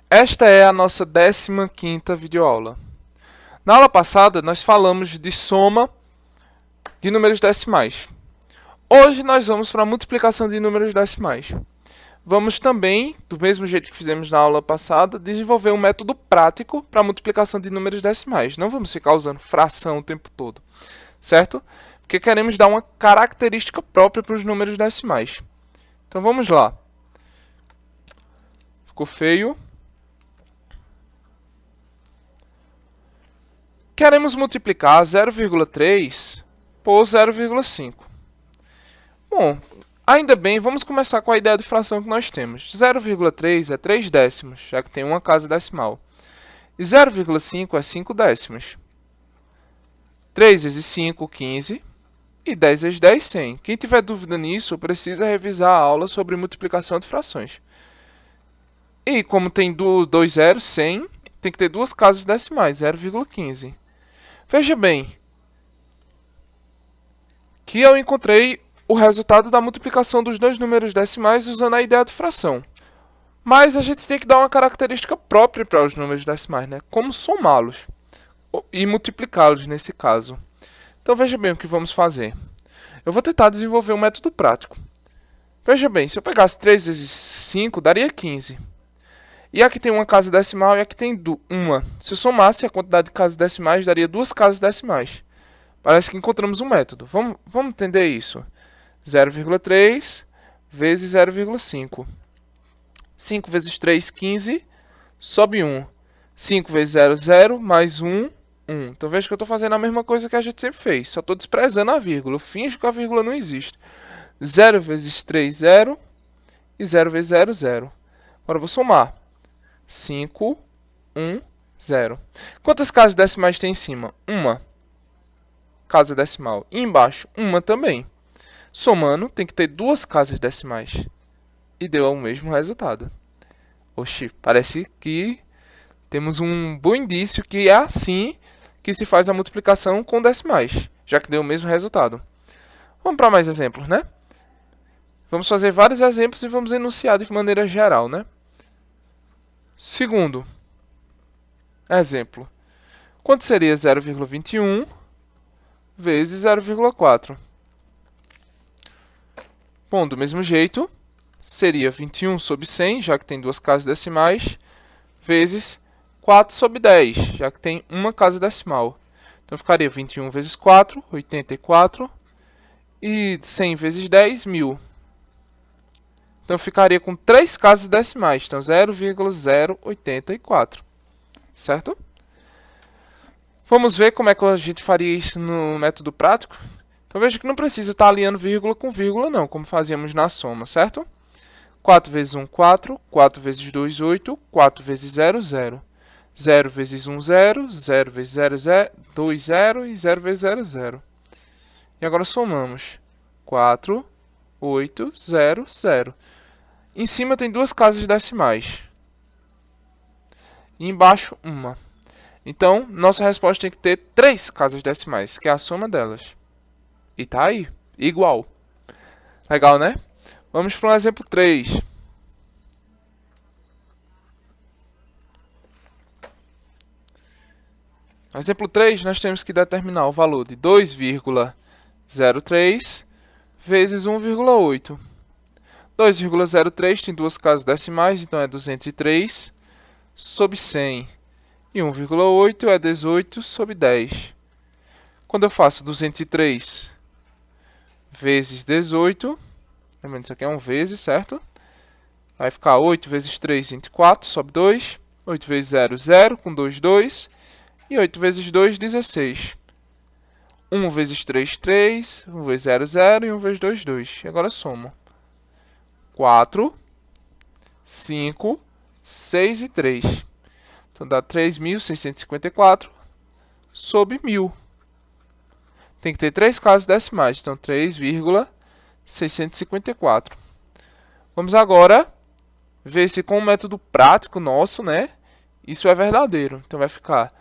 Esta é a nossa 15ª videoaula. Na aula passada, nós falamos de soma de números decimais. Hoje, nós vamos para a multiplicação de números decimais. Vamos também, do mesmo jeito que fizemos na aula passada, desenvolver um método prático para a multiplicação de números decimais. Não vamos ficar usando fração o tempo todo, certo? Porque queremos dar uma característica própria para os números decimais. Então, vamos lá. Ficou feio. Queremos multiplicar 0,3 por 0,5. Bom, ainda bem, vamos começar com a ideia de fração que nós temos. 0,3 é 3 décimos, já que tem uma casa decimal. E 0,5 é 5 décimos. 3 vezes 5, 15. E 10 vezes 10, 100. Quem tiver dúvida nisso, precisa revisar a aula sobre multiplicação de frações. E como tem dois zeros, 100, tem que ter duas casas decimais, 0,15. Veja bem que eu encontrei o resultado da multiplicação dos dois números decimais usando a ideia de fração. Mas a gente tem que dar uma característica própria para os números decimais, né? Como somá-los e multiplicá-los nesse caso. Então veja bem o que vamos fazer. Eu vou tentar desenvolver um método prático. Veja bem, se eu pegasse 3 vezes 5, daria 15. E aqui tem uma casa decimal e aqui tem uma. Se eu somasse a quantidade de casas decimais, daria duas casas decimais. Parece que encontramos um método. Vamos entender isso. 0,3 vezes 0,5. 5 vezes 3, 15. Sobe 1. 5 vezes 0, 0. Mais 1, 1. Então veja que eu estou fazendo a mesma coisa que a gente sempre fez. Só estou desprezando a vírgula. Eu finjo que a vírgula não existe. 0 vezes 3, 0. E 0 vezes 0, 0. Agora eu vou somar. 5, 1, 0. Quantas casas decimais tem em cima? Uma casa decimal. E embaixo, uma também. Somando, tem que ter duas casas decimais. E deu o mesmo resultado. Oxi, parece que temos um bom indício que é assim que se faz a multiplicação com decimais, já que deu o mesmo resultado. Vamos para mais exemplos, né? Vamos fazer vários exemplos e vamos enunciar de maneira geral, né? Segundo exemplo. Quanto seria 0,21 vezes 0,4? Bom, do mesmo jeito, seria 21 sobre 100, já que tem duas casas decimais, vezes 4 sobre 10, já que tem uma casa decimal. Então, ficaria 21 vezes 4, 84, e 100 vezes 10, 1000. Então, ficaria com 3 casas decimais, então 0,084, certo? Vamos ver como é que a gente faria isso no método prático? Então, veja que não precisa estar alinhando vírgula com vírgula, não, como fazíamos na soma, certo? 4 vezes 1, 4. 4 vezes 2, 8. 4 vezes 0, 0. 0 vezes 1, 0. 0 vezes 0, 0. 2, 0. E 0 vezes 0, 0. E agora somamos. 4, 8, 0, 0. Em cima tem duas casas decimais. E embaixo, uma. Então, nossa resposta tem que ter 3 casas decimais, que é a soma delas. E tá aí, igual. Legal, né? Vamos para um exemplo 3. No exemplo 3, nós temos que determinar o valor de 2,03 vezes 1,8. 2,03 tem duas casas decimais, então é 203 sobre 100. E 1,8 é 18 sobre 10. Quando eu faço 203 vezes 18, lembrando isso aqui é um vezes, certo? Vai ficar 8 vezes 3, 24, sobe 2. 8 vezes 0, 0, com 2, 2. E 8 vezes 2, 16. 1 vezes 3, 3. 1 vezes 0, 0. E 1 vezes 2, 2. E agora eu somo. 4, 5, 6 e 3. Então dá 3.654 sobre 1000. Tem que ter 3 casas decimais, então 3,654. Vamos agora ver se com o método prático nosso, né, isso é verdadeiro. Então vai ficar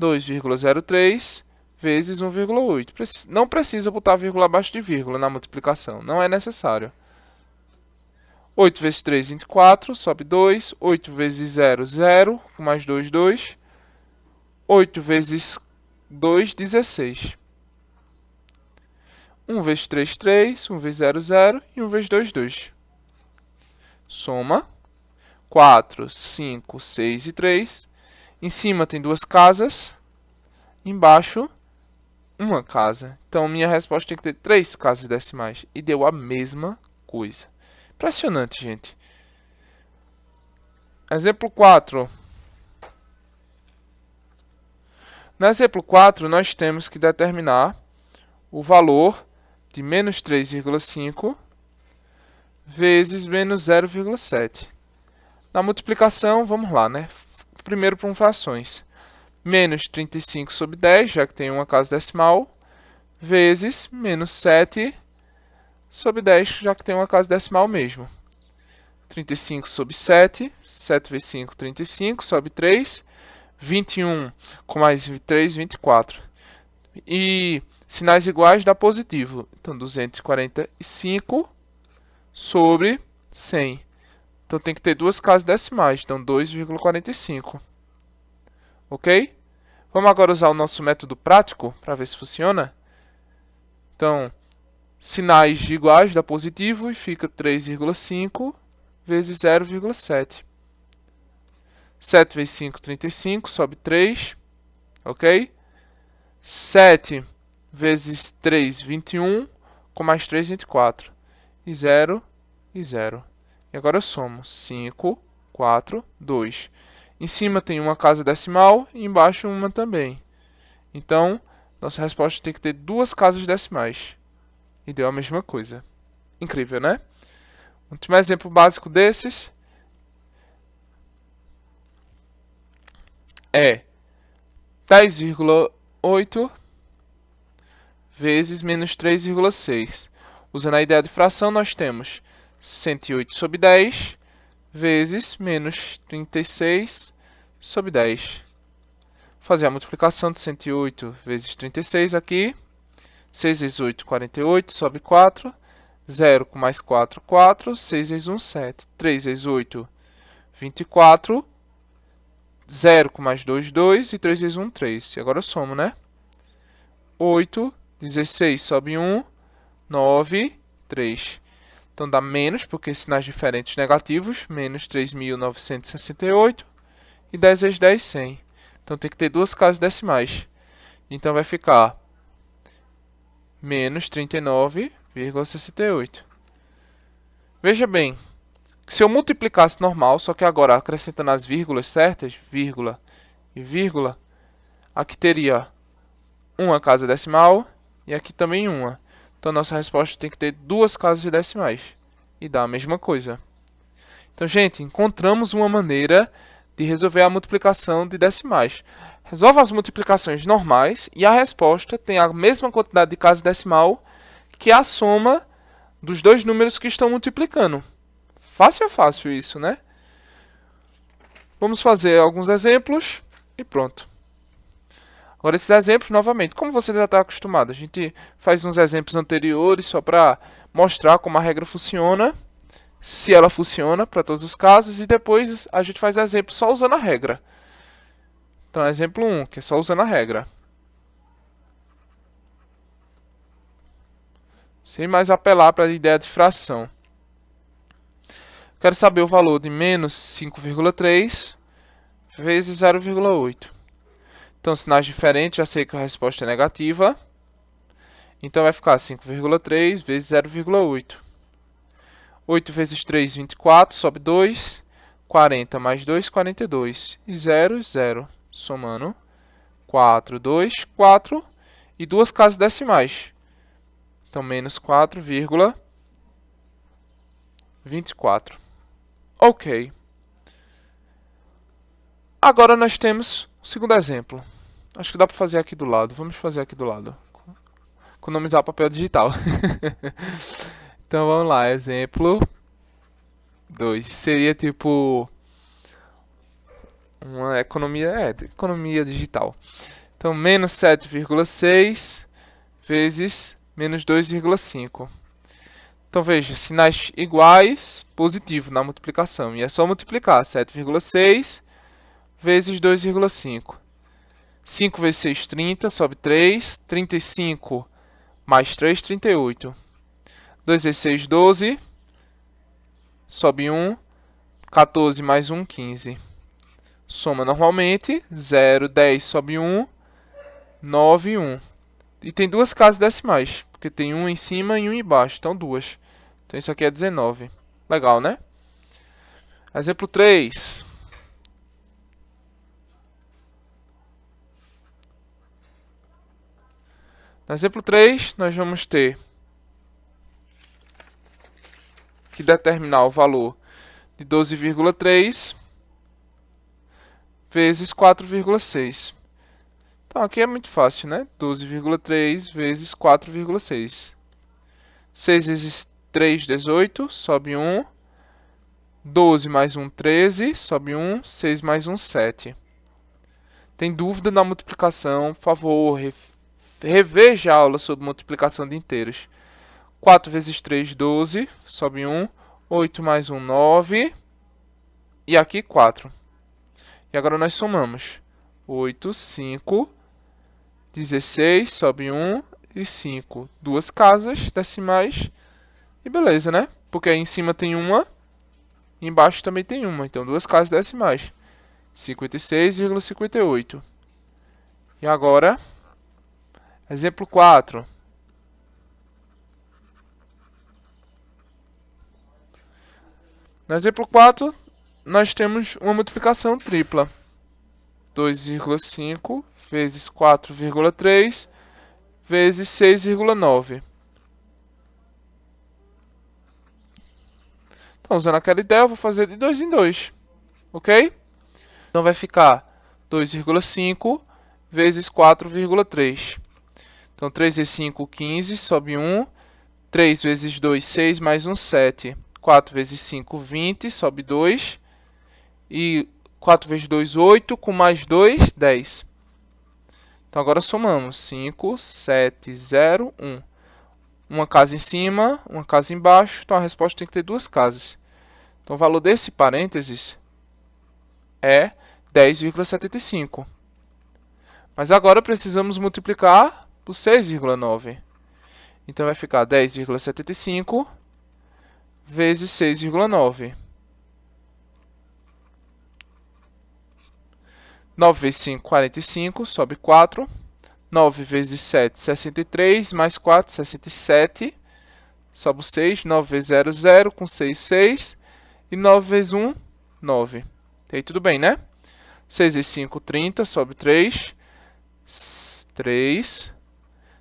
2,03 vezes 1,8. Não precisa botar vírgula abaixo de vírgula na multiplicação, não é necessário. 8 vezes 3, 24, sobe 2. 8 vezes 0, 0, com mais 2, 2. 8 vezes 2, 16. 1 vezes 3, 3. 1 vezes 0, 0. E 1 vezes 2, 2. Soma. 4, 5, 6 e 3. Em cima tem duas casas. Embaixo, uma casa. Então, minha resposta tem que ter 3 casas decimais. E deu a mesma coisa. Impressionante, gente. Exemplo 4. No exemplo 4, nós temos que determinar o valor de menos 3,5 vezes menos 0,7. Na multiplicação, vamos lá, né? Primeiro por frações. Menos 35 sobre 10, já que tem uma casa decimal, vezes menos 7 sobre 10, já que tem uma casa decimal mesmo. 35 sobre 7, 7 vezes 5, 35, sobre 3, 21 com mais 3, 24. E sinais iguais dá positivo. Então, 245 sobre 100. Então, tem que ter duas casas decimais. Então, 2,45. Ok? Vamos agora usar o nosso método prático para ver se funciona. Então, sinais de iguais dá positivo e fica 3,5 vezes 0,7. 7 vezes 5, 35, sobe 3. Ok? 7 vezes 3, 21, com mais 3, 24. E 0, e 0. E agora eu somo 5, 4, 2. Em cima tem uma casa decimal e embaixo uma também. Então, nossa resposta tem que ter duas casas decimais. E deu a mesma coisa. Incrível, né? Um último exemplo básico desses é 10,8 vezes menos 3,6. Usando a ideia de fração, nós temos 108 sobre 10 vezes menos 36 sobre 10. Vou fazer a multiplicação de 108 vezes 36 aqui. 6 vezes 8, 48, sobre 4. 0 com mais 4, 4. 6 vezes 1, 7. 3 vezes 8, 24. 0 com mais 2, 2. E 3 vezes 1, 3. E agora eu somo, né? 8, 16 sobe 1, 9, 3. Então, dá menos, porque sinais diferentes negativos. Menos 3.968. E 10 vezes 10, 100. Então, tem que ter duas casas decimais. Então, vai ficar menos 39,68. Veja bem, que se eu multiplicasse normal, só que agora acrescentando as vírgulas certas, vírgula e vírgula, aqui teria uma casa decimal e aqui também uma. Então, nossa resposta tem que ter duas casas decimais. E dá a mesma coisa. Então, gente, encontramos uma maneira de resolver a multiplicação de decimais. Resolve as multiplicações normais e a resposta tem a mesma quantidade de casa decimal que a soma dos dois números que estão multiplicando. Fácil é fácil isso, né? Vamos fazer alguns exemplos e pronto. Agora, esses exemplos, novamente, como você já está acostumado, a gente faz uns exemplos anteriores só para mostrar como a regra funciona, se ela funciona para todos os casos, e depois a gente faz exemplo só usando a regra. Então, exemplo 1, que é só usando a regra. Sem mais apelar para a ideia de fração. Quero saber o valor de menos 5,3 vezes 0,8. Então, sinais diferentes, já sei que a resposta é negativa. Então, vai ficar 5,3 vezes 0,8. 8 vezes 3, 24, sobe 2. 40 mais 2, 42. E 0, 0. Somando 4, 2, 4. E duas casas decimais. Então, menos 4,24. Ok. Agora, nós temos o segundo exemplo. Acho que dá para fazer aqui do lado. Vamos fazer aqui do lado. Economizar papel digital. Então, vamos lá. Exemplo 2. Seria tipo uma economia digital. Então, menos 7,6 vezes menos 2,5. Então veja, sinais iguais, positivo na multiplicação. E é só multiplicar 7,6 vezes 2,5. 5 vezes 6, 30, sobe 3. 35 mais 3, 38. 2 vezes 6, 12. Sobe 1. 14 mais 1, 15. Soma normalmente. 0, 10, sobe 1. 9, 1. E tem duas casas decimais, porque tem um em cima e um embaixo. Então, duas. Então, isso aqui é 19. Legal, né? Exemplo 3. No exemplo 3, nós vamos ter que determinar o valor de 12,3 vezes 4,6. Então, aqui é muito fácil, né? 12,3 vezes 4,6. 6 vezes 3, 18, sobe 1. 12 mais 1, 13, sobe 1. 6 mais 1, 7. Tem dúvida na multiplicação? Por favor, reveja a aula sobre multiplicação de inteiros. 4 vezes 3, 12, sobe 1. 8 mais 1, 9. E aqui 4. E agora nós somamos. 8, 5, 16, sobe 1 e 5. Duas casas decimais. E beleza, né? Porque aí em cima tem uma, e embaixo também tem uma. Então, duas casas decimais. 56,58. E agora, exemplo 4. No exemplo 4, nós temos uma multiplicação tripla. 2,5 vezes 4,3 vezes 6,9. Então, usando aquela ideia, eu vou fazer de 2 em 2. Ok? Então, vai ficar 2,5 vezes 4,3. Então, 3 vezes 5, 15, sobe 1. 3 vezes 2, 6, mais 1, 7. 4 vezes 5, 20, sobe 2. E 4 vezes 2, 8, com mais 2, 10. Então, agora somamos. 5, 7, 0, 1. Uma casa em cima, uma casa embaixo. Então, a resposta tem que ter duas casas. Então, o valor desse parênteses é 10,75. Mas agora precisamos multiplicar por 6,9. Então, vai ficar 10,75 vezes 6,9. 9 vezes 5, 45, sobe 4. 9 vezes 7, 63, mais 4, 67. Sobe 6. 9 vezes 0, 0, com 6, 6. E 9 vezes 1, 9. E aí tudo bem, né? 6 vezes 5, 30, sobe 3. 3.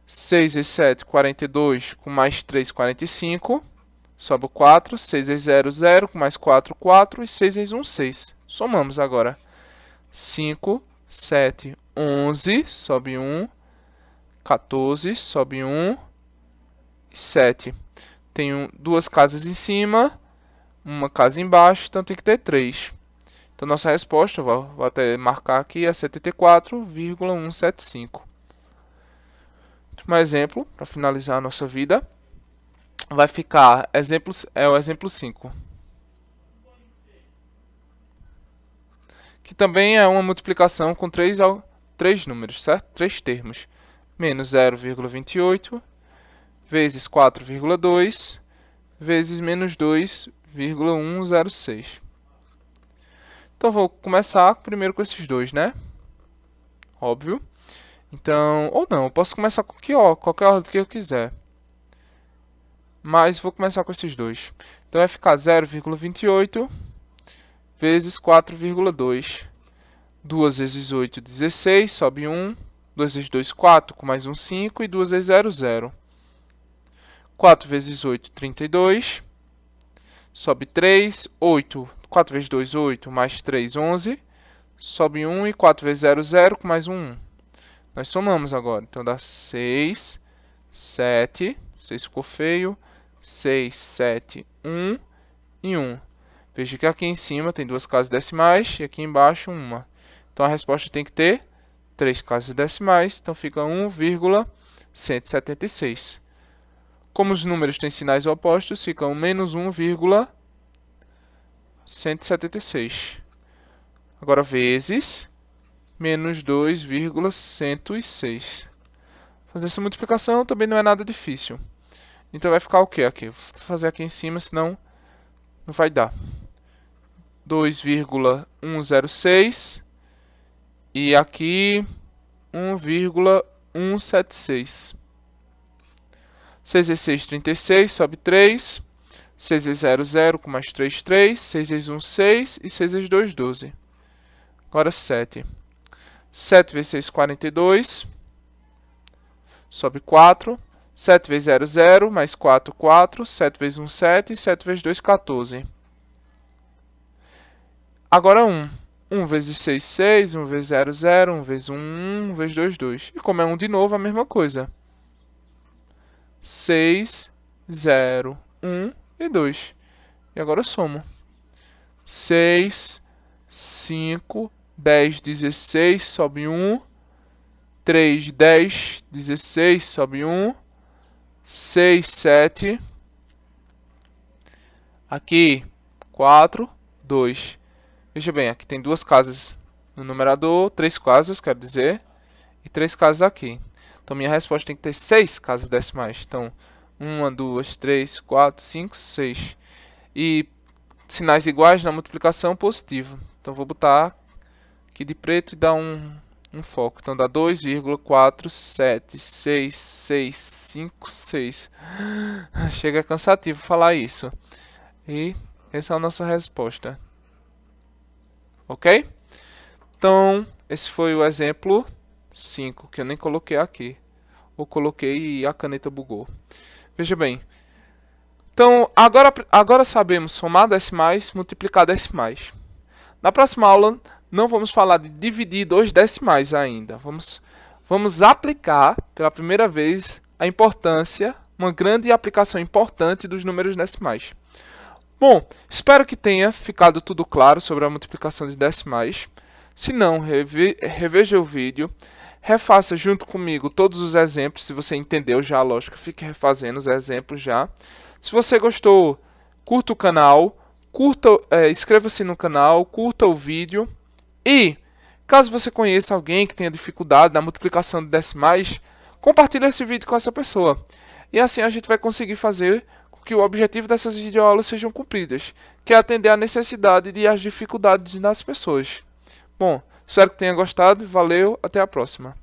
6 vezes 7, 42, com mais 3, 45. Sobe 4. 6 vezes 0, 0, com mais 4, 4. E 6 vezes 1, 6. Somamos agora. 5, 7, 11, sobe 1. 14, sobe 1. E 7. Tenho duas casas em cima, uma casa embaixo, então tem que ter 3. Então, nossa resposta, vou até marcar aqui, é 74,175. Um exemplo, para finalizar a nossa vida, vai ficar, é o exemplo 5. Que também é uma multiplicação com 3 números, certo? 3 termos. Menos 0,28 vezes 4,2 vezes menos 2,106. Então, vou começar primeiro com esses dois, né? Óbvio. Então, ou não, eu posso começar com qualquer ordem que eu quiser. Mas vou começar com esses dois. Então, vai ficar 0,28 vezes 4,2. 2 vezes 8, 16, sobe 1. 2 vezes 2, 4, com mais 1, 5. E 2 vezes 0, 0. 4 vezes 8, 32. Sobe 3. 8. 4 vezes 2, 8. Mais 3, 11. Sobe 1. E 4 vezes 0, 0. Com mais 1, 1. Nós somamos agora. Então, dá 6, 7. 6 ficou feio. 6, 7, 1 e 1. Veja que aqui em cima tem duas casas decimais e aqui embaixo uma. Então, a resposta tem que ter 3 casas decimais. Então, fica 1,176. Como os números têm sinais opostos, ficam menos 1,176. Agora, vezes menos 2,106. Fazer essa multiplicação também não é nada difícil. Então, vai ficar o quê aqui? Vou fazer aqui em cima, senão não vai dar. 2,106 e aqui 1,176. 6 vezes 6, 36, sobe 3. 6 vezes 0, 0, com mais 3, 3. 6 vezes 1, 6. E 6 vezes 2, 12. Agora 7. 7 vezes 6, 42. Sobe 4. 7 vezes 0, 0. Mais 4, 4. 7 vezes 1, 7. 7 vezes 2, 14. Agora 1. 1 vezes 6, 6. 1 vezes 0, 0. 1 vezes 1, 1. 1 vezes 2, 2. E como é 1 de novo, a mesma coisa. 6, 0, 1 e 2. E agora eu somo. 6, 5, 10, 16, sobe 1. 3, 10, 16, sobe 1. 6, 7. Aqui, 4, 2. Veja bem, aqui tem duas casas no numerador, 3 casas, quero dizer, e 3 casas aqui. Então, minha resposta tem que ter 6 casas decimais. Então, 1, 2, 3, 4, 5, 6. E sinais iguais na multiplicação positivo. Então, vou botar aqui de preto e dar um foco. Então, dá 2,4766656. Chega cansativo falar isso. E essa é a nossa resposta. Ok? Então, esse foi o exemplo 5, que eu nem coloquei aqui. Ou coloquei e a caneta bugou. Veja bem. Então, agora sabemos somar decimais, multiplicar decimais. Na próxima aula, não vamos falar de dividir 2 decimais ainda. Vamos aplicar, pela primeira vez, a importância, uma grande aplicação importante dos números decimais. Bom, espero que tenha ficado tudo claro sobre a multiplicação de decimais. Se não, reveja o vídeo, refaça junto comigo todos os exemplos, se você entendeu já a lógica, fique refazendo os exemplos já. Se você gostou, curta o canal, inscreva-se no canal, curta o vídeo e, caso você conheça alguém que tenha dificuldade na multiplicação de decimais, compartilhe esse vídeo com essa pessoa. E assim a gente vai conseguir fazer que o objetivo dessas videoaulas sejam cumpridas, que é atender à necessidade e às dificuldades das pessoas. Bom, espero que tenha gostado, valeu, até a próxima.